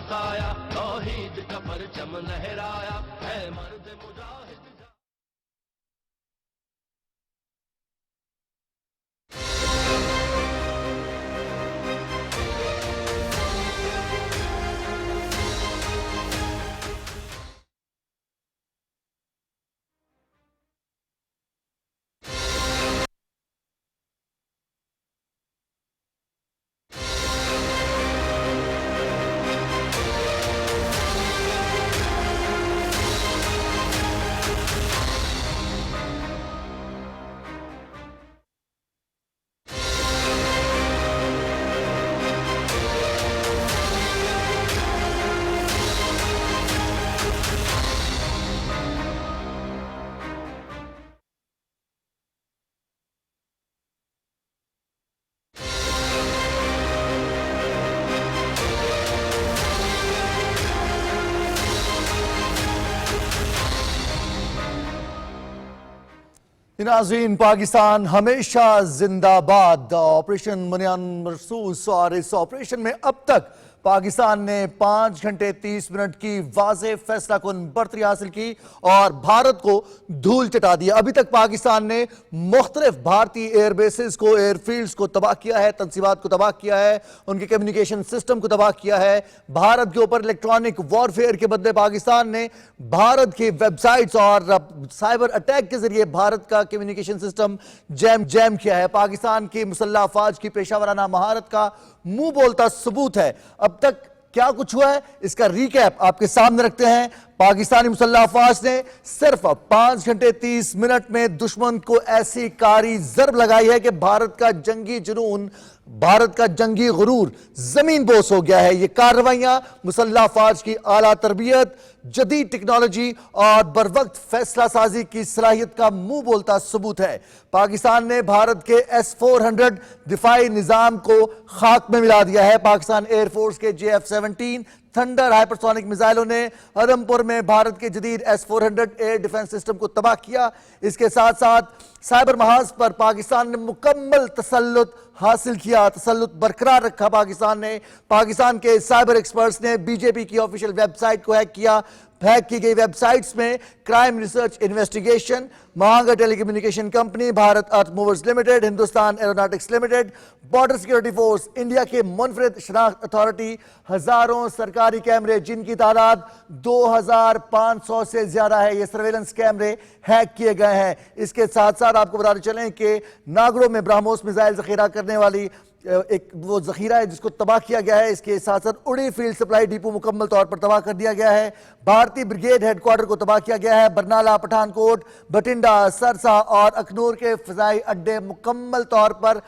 बरसाया, तौहीद का परचम लहराया, है मर्द मुजाहिद। नाज़रीन, पाकिस्तान हमेशा जिंदाबाद। ऑपरेशन मुनियान मरसूस और इस ऑपरेशन में अब तक पाकिस्तान ने 5 घंटे 30 मिनट की वाज़े फैसला कुन बढ़तरी हासिल की और भारत को धूल चटा दिया। अभी तक पाकिस्तान ने मुख्तलिफ भारतीय एयरबेसिस को, एयरफील्ड्स को तबाह किया है, तंसीबात को तबाह किया है, उनके कम्युनिकेशन सिस्टम को तबाह किया है। भारत के ऊपर इलेक्ट्रॉनिक वॉरफेयर के बदले पाकिस्तान ने भारत की वेबसाइट्स और साइबर अटैक के जरिए भारत का कम्युनिकेशन सिस्टम जैम किया है। पाकिस्तान की मुसल्लह अफवाज की पेशावराना महारत का मुंह बोलता सबूत है। अब तक क्या कुछ हुआ है इसका रिकैप आपके सामने रखते हैं। पाकिस्तानी मुसल्लह अफवाज ने सिर्फ 5 घंटे 30 मिनट में दुश्मन को ऐसी कारी जरब लगाई है कि भारत का जंगी जुनून, भारत का जंगी गुरूर जमीन बोस हो गया है। ये कार्रवाइयां मुसल्लह अफवाज की आला तरबियत, जदीद टेक्नोलॉजी और बरवक्त फैसला साजी की सलाहियत का मुंह बोलता सबूत है। पाकिस्तान ने भारत के S-400 दिफाई निजाम को खाक में मिला दिया है। पाकिस्तान एयरफोर्स के JF-17 थंडर हाइपरसोनिक मिसाइलों ने उधमपुर में भारत के जदीद S-400 एयर डिफेंस सिस्टम को तबाह किया। इसके साथ साथ साइबर महाज पर पाकिस्तान ने मुकम्मल तसल्लुत हासिल किया, तसल्लुत बरकरार रखा। पाकिस्तान के साइबर एक्सपर्ट्स ने बीजेपी की ऑफिशियल वेबसाइट को हैक किया। हैक की गई वेबसाइट्स में क्राइम रिसर्च इन्वेस्टिगेशन, महांगा telecommunication company, Bharat earth movers limited, Hindustan aeronautics limited, border security force, India के मुनफरिद शनाख्त अथॉरिटी, हजारों सरकारी कैमरे जिनकी तादाद 2500 से ज्यादा है, ये सर्वेलेंस कैमरे हैक किए गए हैं। इसके साथ साथ आपको बताते चलें कि नागड़ों में ब्रह्मोस मिसाइल जखीरा करने वाली एक वो जखीरा है जिसको तबाह किया गया है। इसके साथ साथ उड़ी फील्ड सप्लाई डिपो मुकम्मल तौर पर तबाह कर दिया गया है। भारतीय ब्रिगेड हेडक्वार्टर को तबाह किया गया है। बरनाला, पठानकोट, बठिंडा, सरसा और अखनूर के फिजाई अड्डे मुकम्मल तौर पर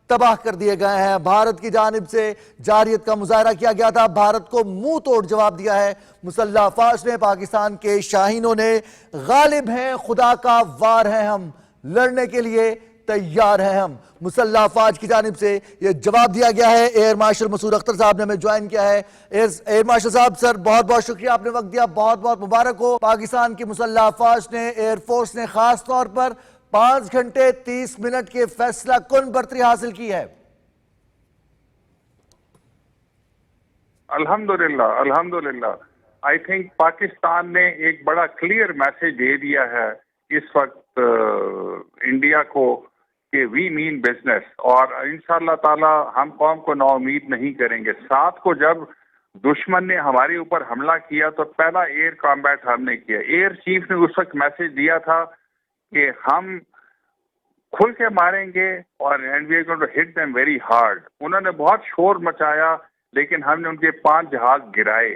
तबाह कर दिए गए हैं। भारत की जानिब से जारियत का मुजाहरा किया गया था, भारत को मुंह तोड़ जवाब दिया है मुसल्लह अफवाज ने। पाकिस्तान के शाहीनों ने गालिब हैं, खुदा का वार है, हम लड़ने के लिए तैयार हैं, हम मुसल्लह अफवाज की जानिब से यह जवाब दिया गया है। एयर मार्शल मसूद अख्तर साहब ने हमें ज्वाइन किया है। एयर मार्शल साहब, सर बहुत बहुत शुक्रिया, आपने वक्त दिया, बहुत बहुत मुबारक हो। पाकिस्तान की मुसल्लह अफवाज ने, एयरफोर्स ने खास तौर पर 5 घंटे 30 मिनट के फैसला कुन बर्तरी हासिल की है। अल्हम्दुलिल्लाह, अल्हम्दुलिल्लाह। आई थिंक पाकिस्तान ने एक बड़ा क्लियर मैसेज दे दिया है इस वक्त इंडिया को कि वी मीन बिजनेस, और इंशाअल्लाह ताला हम कौम को नाउमीद नहीं करेंगे। 7 को जब दुश्मन ने हमारे ऊपर हमला किया तो पहला एयर कॉम्बैट हमने किया। एयर चीफ ने उस वक्त मैसेज दिया था कि हम खुल के मारेंगे और and we are going to hit them very hard. उन्होंने बहुत शोर मचाया लेकिन हमने उनके 5 जहाज गिराए।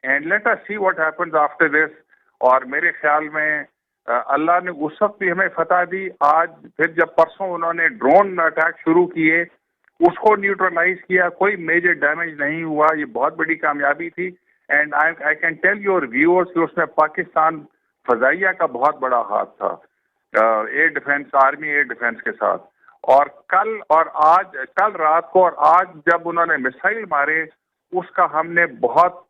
And let us see what happens after this. और मेरे ख्याल में अल्लाह ने उस वक्त भी हमें फतह दी। आज फिर जब परसों उन्होंने ड्रोन अटैक शुरू किए, उसको न्यूट्रलाइज किया, कोई मेजर डैमेज नहीं हुआ। ये बहुत बड़ी कामयाबी थी। And I can tell your viewers कि उसमें पाकिस्तान फजाइया का बहुत बड़ा हाथ था, air defence, army air defence के साथ। और कल रात को और आज जब उन्होंने मिसाइल मारे उसका हमने बहुत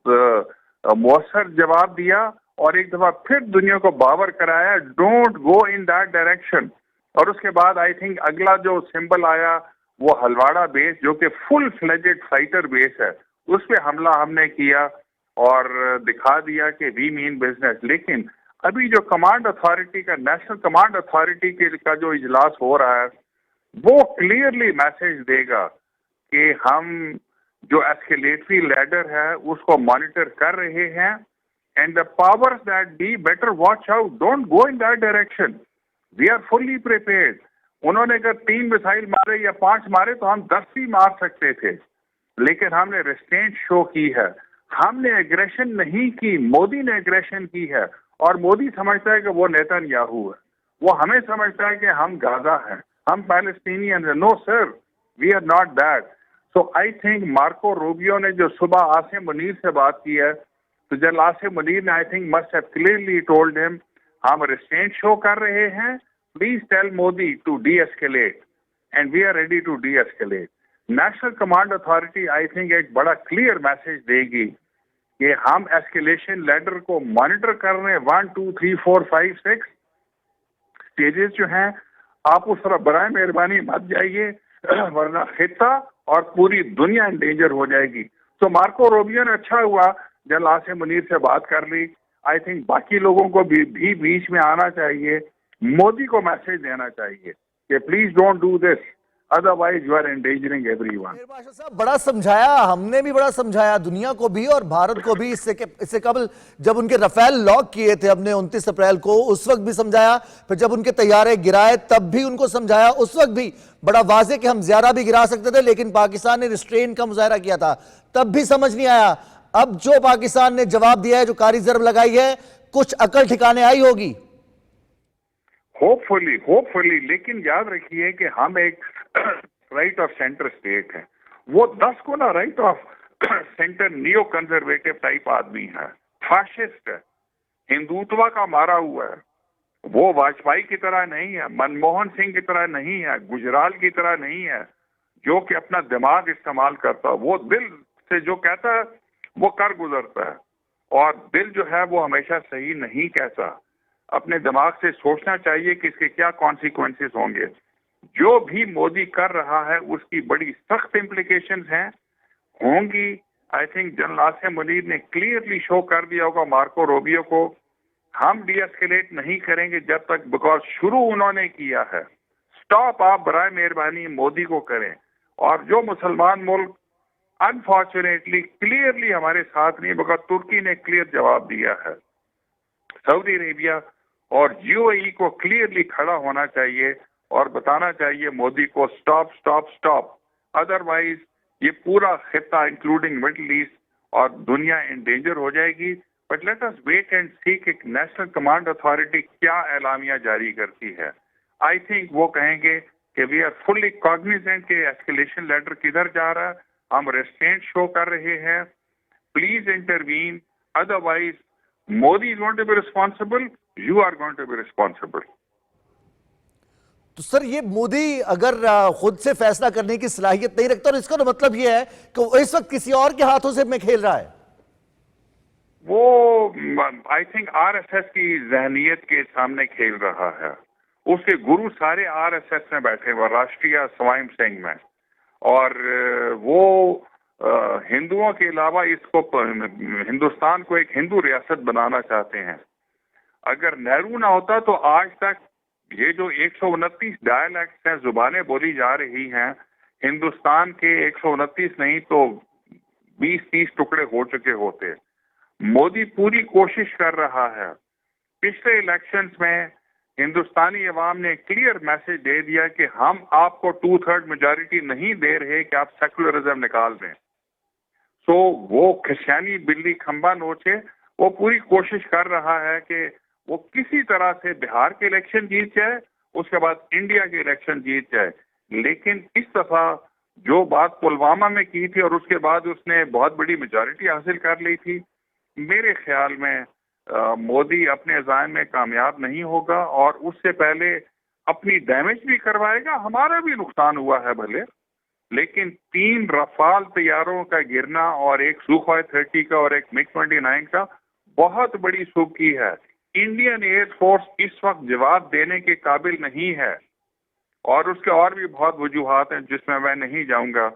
मौसर जवाब दिया और एक दफा फिर दुनिया को बावर कराया, don't go in that direction. और उसके बाद आई थिंक अगला जो सिंबल आया वो हलवाड़ा बेस, जो कि फुल फ्लेजेड फाइटर बेस है, उस पे हमला हमने किया। और दिखा दिया कि वी मीन बिजनेस। लेकिन अभी जो कमांड अथॉरिटी का, नेशनल कमांड अथॉरिटी का जो इजलास हो रहा है, वो क्लियरली मैसेज देगा कि हम जो एस्केलेटरी लैडर है उसको मॉनिटर कर रहे हैं, and the powers that be better watch out, don't go in that direction. We are fully prepared. उन्होंने अगर 3 मिसाइल मारे या 5 मारे तो हम 10 भी मार सकते थे, लेकिन हमने रेस्ट्रेंट शो की है। हमने एग्रेशन नहीं की, मोदी ने एग्रेशन की है। और मोदी समझता है कि वो नेतन्याहू है, वो हमें समझता है कि हम गाजा हैं, हम पैलेस्टीनियन हैं। No sir, we are not that. So I think Marco Rubio ने जो सुबह आसिम मुनीर से बात की है, तो जनरल आसिम मुनीर ने I think must have clearly told him, हम रेस्ट्रेंट शो कर रहे हैं, please tell Modi to de-escalate, and we are ready to de-escalate. National command authority I think एक बड़ा क्लियर मैसेज देगी कि हम एस्केलेशन लैडर को मॉनिटर कर रहे हैं। 1 2 3 4 5 6 स्टेजेस जो हैं, आप उस तरफ बराए मेहरबानी मत जाइए, वरना खिता और पूरी दुनिया इंडेंजर हो जाएगी। तो मार्को रूबियो ने अच्छा हुआ जनरल आसिम मुनीर से बात कर ली। आई थिंक बाकी लोगों को भी बीच में आना चाहिए, मोदी को मैसेज देना चाहिए कि please don't do this, otherwise you are endangering everyone. Mayor Pasha साहब, बड़ा समझाया, हमने भी बड़ा समझाया दुनिया को भी और भारत को भी। इससे कबल जब उनके रफेल लॉन्च किए थे हमने 29 अप्रैल को, उस वक्त भी समझाया। फिर जब उनके तैयारे गिराए तब भी उनको समझाया, उस वक्त भी बड़ा वाजे कि हम ज्यादा भी गिरा सकते थे, लेकिन पाकिस्तान ने रिस्ट्रेन का मुजाहरा किया था, तब भी समझ नहीं आया। अब जो पाकिस्तान ने जवाब दिया है, जो कारी जरब लगाई है, कुछ अकल ठिकाने आई होगी। होपफुली, लेकिन याद रखिए कि हम एक राइट ऑफ सेंटर स्टेट है, वो 10 को ना right of centre neo conservative type आदमी है, फाशिस्ट है, हिंदुत्व का मारा हुआ है। वो वाजपेयी की तरह नहीं है, मनमोहन सिंह की तरह नहीं है, गुजराल की तरह नहीं है, जो कि अपना दिमाग इस्तेमाल करता। वो दिल से जो कहता है वो कर गुजरता है, और दिल जो है वो हमेशा सही नहीं कहता। अपने दिमाग से सोचना चाहिए कि इसके क्या कॉन्सिक्वेंसेस होंगे। जो भी मोदी कर रहा है उसकी बड़ी सख्त इम्प्लीकेशंस हैं, होंगी। I think general Asim Munir ने क्लियरली शो कर दिया होगा मार्को रूबियो को, हम डी एस्केलेट नहीं करेंगे जब तक, बिकॉज शुरू उन्होंने किया है। स्टॉप आप बराए मेहरबानी मोदी को करें। और जो मुसलमान मुल्क अनफॉर्चुनेटली क्लियरली हमारे साथ नहीं, बिकॉज तुर्की ने क्लियर जवाब दिया है, सऊदी अरेबिया और यूएई को क्लियरली खड़ा होना चाहिए और बताना चाहिए मोदी को स्टॉप स्टॉप स्टॉप, अदरवाइज ये पूरा खिता इंक्लूडिंग मिडिल ईस्ट और दुनिया इन डेंजर हो जाएगी। But let us wait and see कि नेशनल कमांड अथॉरिटी क्या एलामिया जारी करती है। आई थिंक वो कहेंगे कि वी आर फुल्ली कॉग्निजेंट के एस्केलेशन लेटर किधर जा रहा है, हम रेस्ट्रेंट शो कर रहे हैं, please intervene, otherwise Modi is going to be responsible, you are going to be responsible. तो सर, ये मोदी अगर खुद से फैसला करने की सलाहियत नहीं रखता, और इसका तो मतलब ये है कि वो इस वक्त किसी और के हाथों से में खेल रहा है। वो आई थिंक आरएसएस की जहनियत के सामने खेल रहा है। उसके गुरु सारे आरएसएस में बैठे हुए, राष्ट्रीय स्वयं संघ में, और वो हिंदुओं के अलावा इसको, हिंदुस्तान को एक हिंदू रियासत बनाना चाहते हैं। अगर नेहरू ना होता तो आज तक ये जो 129 डायलैक्ट्स हैं, जुबानें बोली जा रही हैं, हिंदुस्तान के 129 नहीं तो 20-30 टुकड़े हो चुके होते। मोदी पूरी कोशिश कर रहा है। पिछले इलेक्शंस में हिंदुस्तानी अवाम ने क्लियर मैसेज दे दिया कि हम आपको 2/3 मेजॉरिटी नहीं दे रहे कि आप सेकुलरिज्म निकाल दें। सो वो खिसियानी बिल्ली खंबा नोचे, वो पूरी कोशिश कर रहा है कि वो किसी तरह से बिहार के इलेक्शन जीत जाए, उसके बाद इंडिया के इलेक्शन जीत जाए। लेकिन इस दफा जो बात पुलवामा में की थी और उसके बाद उसने बहुत बड़ी मेजॉरिटी हासिल कर ली थी, मेरे ख्याल में मोदी अपने अज़ाइम में कामयाब नहीं होगा, और उससे पहले अपनी डैमेज भी करवाएगा। हमारा भी नुकसान हुआ है भले, लेकिन 3 रफाल तैयारों का गिरना और एक सुखोई 30 का और एक मिग-29 का बहुत बड़ी सुबकी है। इंडियन एयरफोर्स इस वक्त जवाब देने के काबिल नहीं है, और उसके और भी बहुत वजूहात हैं जिसमें मैं नहीं जाऊंगा।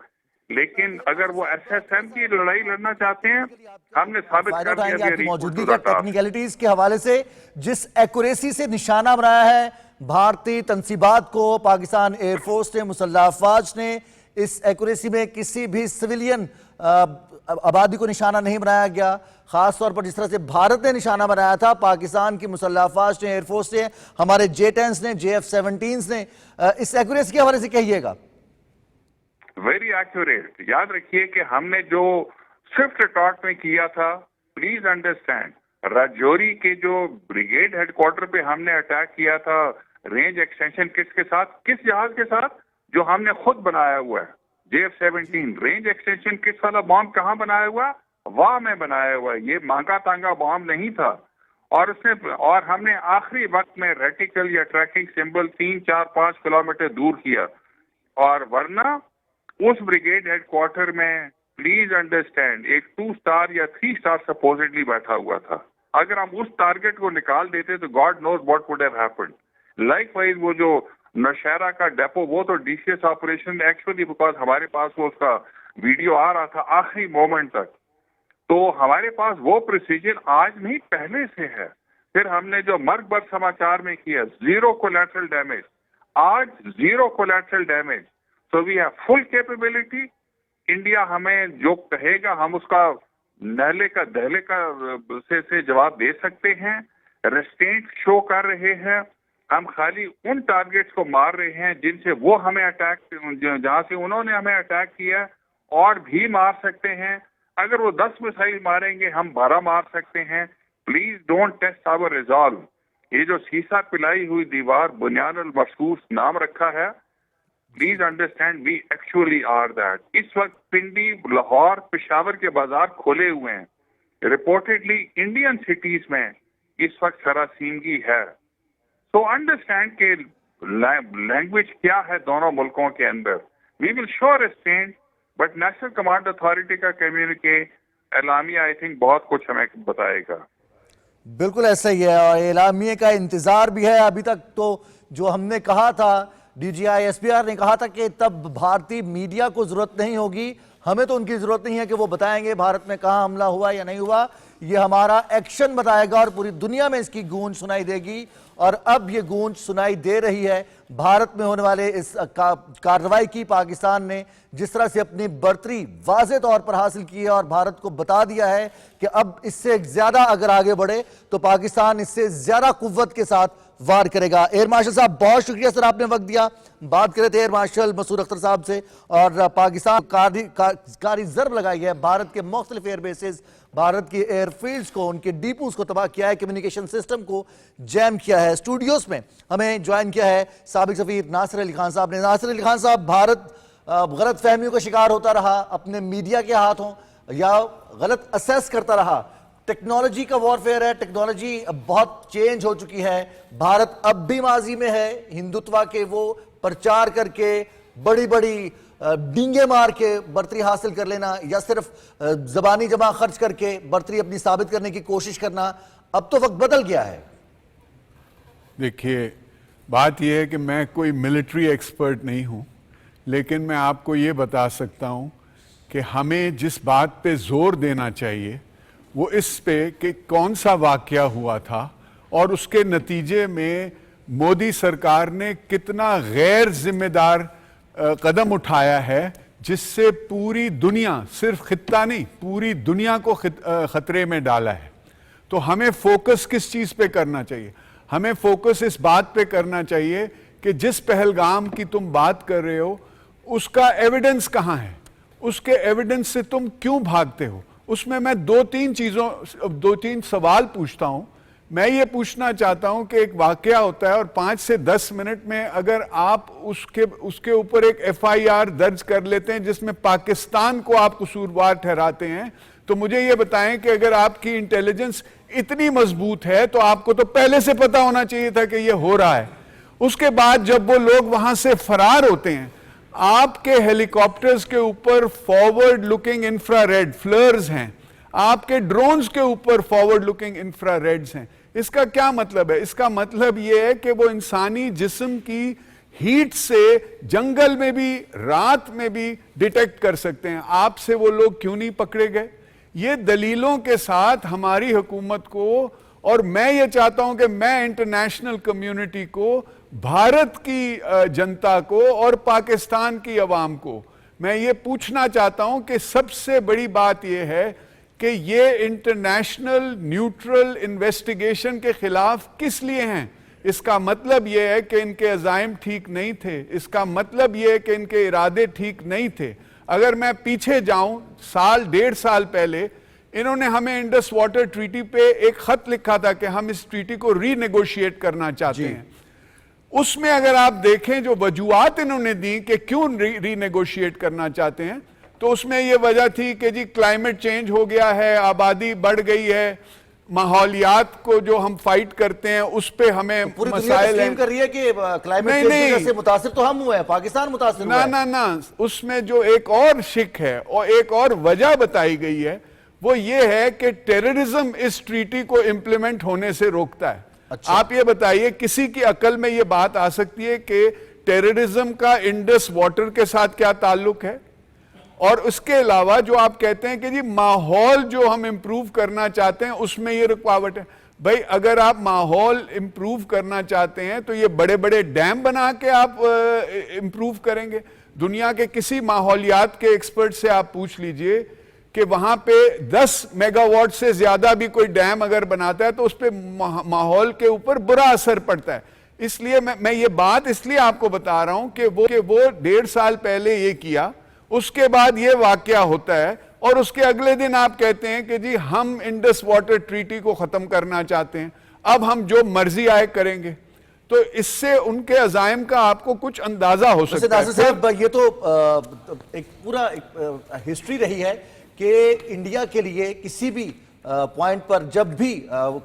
लेकिन अगर वो एसएसएम की लड़ाई लड़ना चाहते हैं, हमने साबित फायदा कर दिया उठाएंगे कि आपकी मौजूदगी equal का to the task। टेक्निकलिटीज के हवाले से। जिस एक्यूरेसी से निशाना बनाया है भारतीय तंसीबात को पाकिस्तान एयरफोर्स ने, मुसल्लह अफवाज ने, इस एक्यूरेसी में किसी भी सिविलियन आबादी को निशाना नहीं बनाया गया। खासतौर पर जिस तरह से भारत ने निशाना बनाया था, पाकिस्तान की मुसल्लह अफवाज ने, एयरफोर्स ने, हमारे J-10s ने, JF-17s ने, इस एक्यूरेसी के हवाले से कहिएगा। Very accurate. याद रखिए कि हमने जो स्विफ्ट अटैक में किया था, प्लीज अंडरस्टैंड, राजौरी के जो ब्रिगेड हेडक्वार्टर पे हमने अटैक किया था, रेंज एक्सटेंशन किसके साथ, किस जहाज के साथ, जो हमने खुद बनाया हुआ है, JF-17। रेंज एक्सटेंशन किस वाला बॉम्ब कहाँ बनाया हुआ, वाह में बनाया हुआ है। ये मांगा तांगा बॉम्ब नहीं था। और हमने आखिरी वक्त में रेटिकल या ट्रैकिंग सिंबल 3, 4, 5 किलोमीटर दूर किया। और वरना उस ब्रिगेड हेडक्वार्टर में प्लीज अंडरस्टैंड एक 2 स्टार या 3 स्टार सपोजिटली बैठा हुआ था। अगर हम उस टारगेट को निकाल देते तो God knows what would have happened. Likewise वो जो नौशहरा का डेपो, वो तो डीसीएस ऑपरेशन एक्चुअली, बिकॉज हमारे पास वो उसका वीडियो आ रहा था आखिरी मोमेंट तक, तो हमारे पास वो प्रिसीजन आज नहीं पहले से है। फिर हमने जो मर्ग बर समाचार में किया, 0 कोलैटरल डैमेज, आज 0 collateral damage. So we have full capability. India हमें जो कहेगा हम उसका नहले का दहले का से जवाब दे सकते हैं। रेस्टेंट शो कर रहे हैं। हम खाली उन टारगेट्स को मार रहे हैं जिनसे वो हमें अटैक, जहां से उन्होंने हमें अटैक किया, और भी मार सकते हैं। अगर वो 10 मिसाइल मारेंगे, हम 12 मार सकते हैं। Please don't test our resolve. ये जो सीसा पिलाई हुई दीवार, बुनियाद अल मखसूस नाम रखा है, please understand we actually are that. इस वक्त पिंडी, लाहौर, पेशावर के बाजार खोले हुए हैं। रिपोर्टेडली इंडियन सिटीज में इस वक्त सरासीमगी है। तो अंडरस्टैंड के लैंग्वेज क्या है दोनों मुल्कों के अंदर। We will sure restraint, but national command authority का कम्युनिके एलामिया आई थिंक बहुत कुछ हमें बताएगा। बिल्कुल ऐसा ही है, और एलामिया का इंतजार भी है। अभी तक तो जो हमने कहा था, DGI SPR ने कहा था कि तब भारतीय मीडिया को जरूरत नहीं होगी, हमें तो उनकी जरूरत नहीं है कि वो बताएंगे भारत में कहां हमला हुआ या नहीं हुआ, ये हमारा एक्शन बताएगा और पूरी दुनिया में इसकी गूंज सुनाई देगी। और अब ये गूंज सुनाई दे रही है भारत में होने वाले इस कार्रवाई की। पाकिस्तान ने जिस तरह से अपनी बढ़तरी वाज़े तौर पर हासिल की है और भारत को बता दिया है कि अब इससे ज्यादा अगर आगे बढ़े तो पाकिस्तान इससे ज्यादा कुव्वत के साथ वार करेगा। एयर मार्शल साहब, बहुत शुक्रिया सर, आपने वक्त दिया। बात करे थे एयर मार्शल मसूद अख्तर साहब से, और पाकिस्तान कारी जर्ब लगाई है। भारत के मुख्तलिफ एयर बेसिस, भारत की एयरफील्ड्स को, उनके डिपोज को तबाह किया है, कम्युनिकेशन सिस्टम को जैम किया है। स्टूडियोज में हमें ज्वाइन किया है साबिक सफीर नासिर अली खान साहब ने। नासिर अली खान साहब, भारत गलत फहमियों का शिकार होता रहा अपने मीडिया के हाथों, या गलत असेस करता रहा। टेक्नोलॉजी का वॉरफेयर है, टेक्नोलॉजी बहुत चेंज हो चुकी है। भारत अब भी माजी में है हिंदुत्व के वो प्रचार करके, बड़ी बड़ी डींगे मार के बढ़तरी हासिल कर लेना, या सिर्फ जबानी जमा खर्च करके बढ़तरी अपनी साबित करने की कोशिश करना। अब तो वक्त बदल गया है। देखिए, बात यह है कि मैं कोई मिलिट्री एक्सपर्ट नहीं हूं, लेकिन मैं आपको ये बता सकता हूं कि हमें जिस बात पे जोर देना चाहिए वो इस पे कि कौन सा वाकया हुआ था और उसके नतीजे में मोदी सरकार ने कितना गैर जिम्मेदार कदम उठाया है, जिससे पूरी दुनिया, सिर्फ खित्ता नहीं, पूरी दुनिया को खतरे में डाला है। तो हमें फोकस किस चीज पे करना चाहिए? हमें फोकस इस बात पे करना चाहिए कि जिस पहलगाम की तुम बात कर रहे हो उसका एविडेंस कहां है, उसके एविडेंस से तुम क्यों भागते हो। उसमें मैं दो तीन सवाल पूछता हूं। मैं ये पूछना चाहता हूं कि एक वाकया होता है और 5 से 10 मिनट में अगर आप उसके ऊपर एक FIR दर्ज कर लेते हैं जिसमें पाकिस्तान को आप कसूरवार ठहराते हैं, तो मुझे ये बताएं कि अगर आपकी इंटेलिजेंस इतनी मजबूत है तो आपको तो पहले से पता होना चाहिए था कि ये हो रहा है। उसके बाद जब वो लोग वहां से फरार होते हैं, आपके हेलीकॉप्टर्स के ऊपर फॉरवर्ड लुकिंग इंफ्रारेड फ्लर्स हैं, आपके ड्रोन्स के ऊपर फॉरवर्ड लुकिंग इंफ्रारेड्स हैं। इसका क्या मतलब है? इसका मतलब यह है कि वो इंसानी जिस्म की हीट से जंगल में भी रात में भी डिटेक्ट कर सकते हैं। आपसे वो लोग क्यों नहीं पकड़े गए? ये दलीलों के साथ हमारी हुकूमत को, और मैं ये चाहता हूं कि मैं इंटरनेशनल कम्युनिटी को, भारत की जनता को और पाकिस्तान की अवाम को मैं ये पूछना चाहता हूं कि सबसे बड़ी बात यह है कि ये इंटरनेशनल न्यूट्रल इन्वेस्टिगेशन के खिलाफ किस लिए हैं? इसका मतलब यह है कि इनके अज़ाइम ठीक नहीं थे, इसका मतलब यह है कि इनके इरादे ठीक नहीं थे। अगर मैं पीछे जाऊं, साल 1.5 साल पहले इन्होंने हमें इंडस वाटर ट्रीटी पे एक खत लिखा था कि हम इस ट्रीटी को रीनेगोशिएट करना चाहते हैं। उसमें अगर आप देखें जो वजूहात इन्होंने दी कि क्यों रीनेगोशिएट करना चाहते हैं, तो उसमें यह वजह थी कि जी क्लाइमेट चेंज हो गया है, आबादी बढ़ गई है, माहौलियात को जो हम फाइट करते हैं उस पे हमें पूरी दुनिया मसाइल तस्लीम हैं। कर रही है कि क्लाइमेट चेंज से मुतासिर तो हम हुए हैं, पाकिस्तान मुतासिर हुआ है। ना, उसमें जो एक और शिक है और एक और वजह बताई गई है वो ये है कि टेररिज्म इस ट्रीटी को इंप्लीमेंट होने से रोकता है। अच्छा। आप ये बताइए, किसी की अकल में ये बात आ सकती है कि टेररिज्म का इंडस वाटर के साथ क्या ताल्लुक है? और उसके अलावा जो आप कहते हैं कि जी माहौल जो हम इंप्रूव करना चाहते हैं उसमें ये रुकावट है। भाई अगर आप माहौल इंप्रूव करना चाहते हैं तो ये बड़े बड़े डैम बना के आप इंप्रूव करेंगे? दुनिया के किसी माहौलियात के एक्सपर्ट से आप पूछ लीजिए कि वहां पे 10 मेगावाट से ज्यादा भी कोई डैम अगर बनाता है तो उस पर माहौल के ऊपर बुरा असर पड़ता है। इसलिए मैं ये बात इसलिए आपको बता रहा हूं कि वो 1.5 साल पहले ये किया, उसके बाद ये वाकया होता है और उसके अगले दिन आप कहते हैं कि जी हम इंडस वाटर ट्रीटी को खत्म करना चाहते हैं, अब हम जो मर्जी आए करेंगे। तो इससे उनके अज़ाइम का आपको कुछ अंदाजा हो सकता है। साहब, ये तो एक पूरा हिस्ट्री रही है कि इंडिया के लिए किसी भी पॉइंट पर जब भी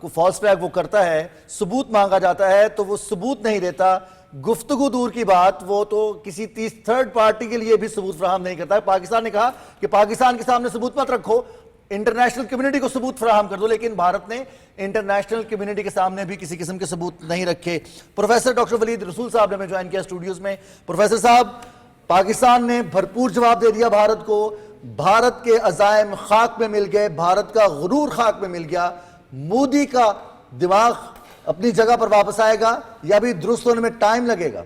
फॉल्स फ्लैग वो करता है, सबूत मांगा जाता है तो वो सबूत नहीं देता। गुफ्तगू दूर की बात, वो तो किसी थर्ड पार्टी के लिए भी सबूत फराहम नहीं करता है। पाकिस्तान ने कहा कि पाकिस्तान के सामने सबूत मत रखो, इंटरनेशनल कम्युनिटी को सबूत फराहम कर दो, लेकिन भारत ने इंटरनेशनल कम्युनिटी के सामने भी किसी किस्म के सबूत नहीं रखे। प्रोफेसर डॉक्टर वलीद रसूल साहब ने हमें ज्वाइन किया स्टूडियोज में। प्रोफेसर साहब, पाकिस्तान ने भरपूर जवाब दे दिया भारत को, भारत के अज़ाइम खाक में मिल गए, भारत का गुरूर खाक में मिल गया। मोदी का दिमाग अपनी जगह पर वापस आएगा या भी दुरुस्त होने में टाइम लगेगा?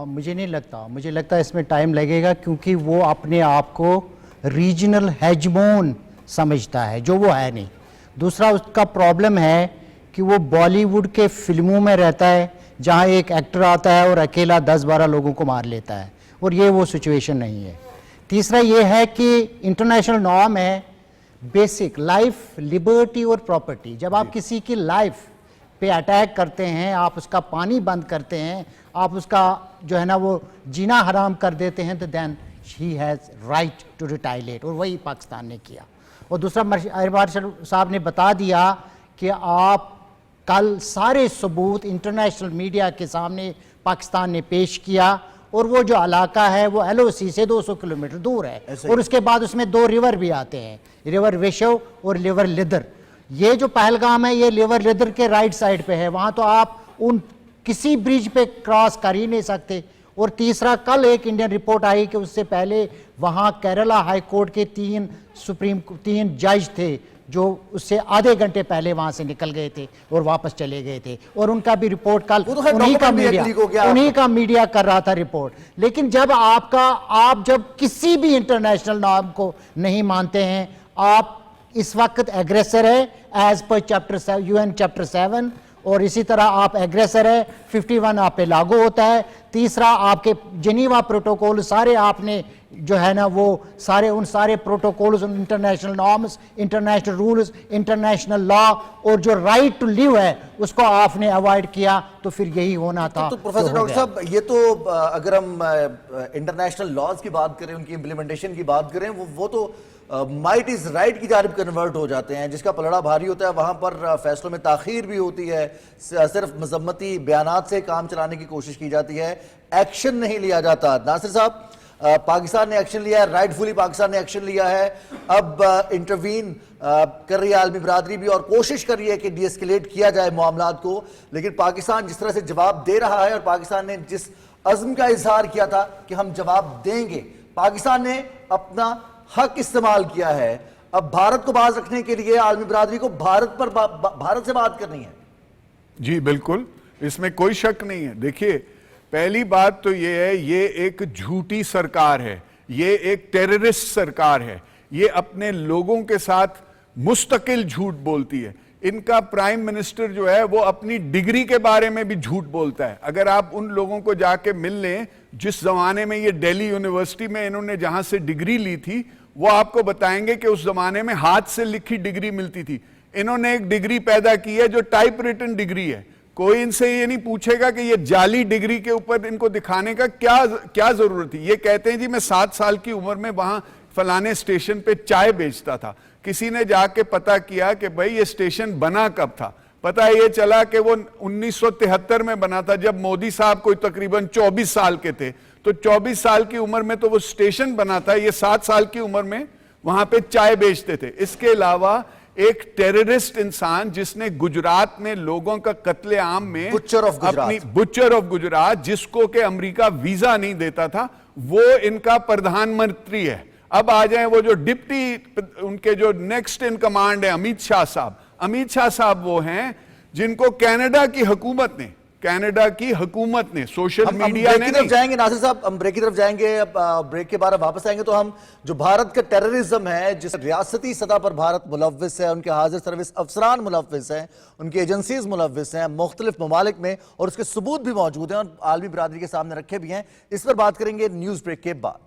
मुझे नहीं लगता, मुझे लगता है इसमें टाइम लगेगा, क्योंकि वो अपने आप को रीजनल हेजमोन समझता है, जो वो है नहीं। दूसरा उसका प्रॉब्लम है कि वो बॉलीवुड के फिल्मों में रहता है जहाँ एक एक्टर आता है और अकेला 10-12 लोगों को मार लेता है, और ये वो सिचुएशन नहीं है। तीसरा ये है कि इंटरनेशनल नॉर्म है बेसिक लाइफ, लिबर्टी और प्रॉपर्टी। जब आप किसी की लाइफ पे अटैक करते हैं, आप उसका पानी बंद करते हैं, आप उसका जो है ना वो जीना हराम कर देते हैं, तो then he has right to retaliate, और वही पाकिस्तान ने किया। और दूसरा एयर मार्शल साहब ने बता दिया कि आप कल सारे सबूत इंटरनेशनल मीडिया के सामने पाकिस्तान ने पेश किया, और वो जो इलाका है वो LOC से 200 किलोमीटर दूर है, और उसके बाद उसमें 2 रिवर भी आते हैं, रिवर विशव और रिवर लिदर। ये जो पहलगाम है ये रिवर लिदर के राइट साइड पे है, वहाँ तो आप उन किसी ब्रिज पे क्रॉस कर ही नहीं सकते। और तीसरा, कल एक इंडियन रिपोर्ट आई कि उससे पहले वहाँ केरला हाई कोर्ट के 3 जज थे जो उससे आधे घंटे पहले वहां से निकल गए थे और वापस चले गए थे, और उनका भी रिपोर्ट कल उन्हीं का मीडिया कर रहा था रिपोर्ट। लेकिन जब आप जब किसी भी इंटरनेशनल नॉर्म को नहीं मानते हैं, आप इस वक्त एग्रेसर है एज पर UN चैप्टर 7, और इसी तरह आप एग्रेसर है, 51 आप पे लागू होता है। तीसरा, आपके जेनीवा प्रोटोकॉल सारे आपने जो है ना वो सारे उन सारे protocols, international norms, international rules, international law और जो राइट टू लिव है उसको आपने अवॉइड किया, तो फिर यही होना था। तो प्रोफेसर डॉक्टर साहब, ये तो अगर हम इंटरनेशनल लॉज की बात करें, उनकी इम्प्लीमेंटेशन की बात करें, वो तो माइट इज राइट की जानिब कन्वर्ट हो जाते हैं, जिसका पलड़ा भारी होता है। वहां पर फैसलों में ताखीर भी होती है, सिर्फ मजम्मती बयानात से काम चलाने की कोशिश की जाती है, एक्शन नहीं लिया जाता। नासिर साहब, पाकिस्तान ने एक्शन लिया है, राइटफुली पाकिस्तान ने एक्शन लिया है। अब इंटरवीन कर रही है आलमी बिरादरी भी और कोशिश कर रही है कि डीएस्केलेट किया जाए मामलात को, लेकिन पाकिस्तान जिस तरह से जवाब दे रहा है और पाकिस्तान ने जिस अज़्म का इजहार किया था कि हम जवाब देंगे, पाकिस्तान ने अपना हक इस्तेमाल किया है। अब भारत को बाज रखने के लिए आलमी बिरादरी को भारत से बात करनी है। जी बिल्कुल, इसमें कोई शक नहीं है। देखिए, पहली बात तो ये है, ये एक झूठी सरकार है, ये एक टेररिस्ट सरकार है, ये अपने लोगों के साथ मुस्तकिल झूठ बोलती है। इनका प्राइम मिनिस्टर जो है वो अपनी डिग्री के बारे में भी झूठ बोलता है। अगर आप उन लोगों को जाके मिल लें जिस जमाने में ये दिल्ली यूनिवर्सिटी में इन्होंने जहां से डिग्री ली थी, वो आपको बताएंगे कि उस जमाने में हाथ से लिखी डिग्री मिलती थी। इन्होंने एक डिग्री पैदा की है जो टाइप रिटन डिग्री है। कोई इनसे ये नहीं पूछेगा कि ये जाली डिग्री के ऊपर इनको दिखाने का क्या जरूरत थी। ये कहते हैं जी मैं 7 साल की उम्र में वहां फलाने स्टेशन पे चाय बेचता था। किसी ने जाके पता किया कि भाई ये स्टेशन बना कब था, पता ये चला कि वो 1973 में बना था, जब मोदी साहब कोई तकरीबन 24 साल के थे। तो 24 साल की उम्र में तो वो स्टेशन बना था, ये 7 साल की उम्र में वहां पे चाय बेचते थे। इसके अलावा एक टेररिस्ट इंसान जिसने गुजरात में लोगों का कत्लेआम में बुच्चर ऑफ गुजरात, जिसको के अमेरिका वीजा नहीं देता था, वो इनका प्रधानमंत्री है। अब आ जाए वो जो डिप्टी, उनके जो नेक्स्ट इन कमांड है अमित शाह साहब। अमित शाह साहब वो हैं जिनको कनाडा की हुकूमत ने सोशल मीडिया ने तरफ जाएंगे। नासिर साहब, हम ब्रेक की तरफ जाएंगे। अब ब्रेक के बाद वापस आएंगे तो हम जो भारत का टेररिज्म है, जिस रियासती सतह पर भारत मुलव्विस है, उनके हाजिर सर्विस अफसरान मुलव्विस हैं, उनकी एजेंसीज मुलव्विस हैं मुख्तलिफ ममालिक में, और उसके सबूत भी मौजूद हैं और आलमी बिरादरी के सामने रखे भी हैं। इस पर बात करेंगे न्यूज ब्रेक के बाद।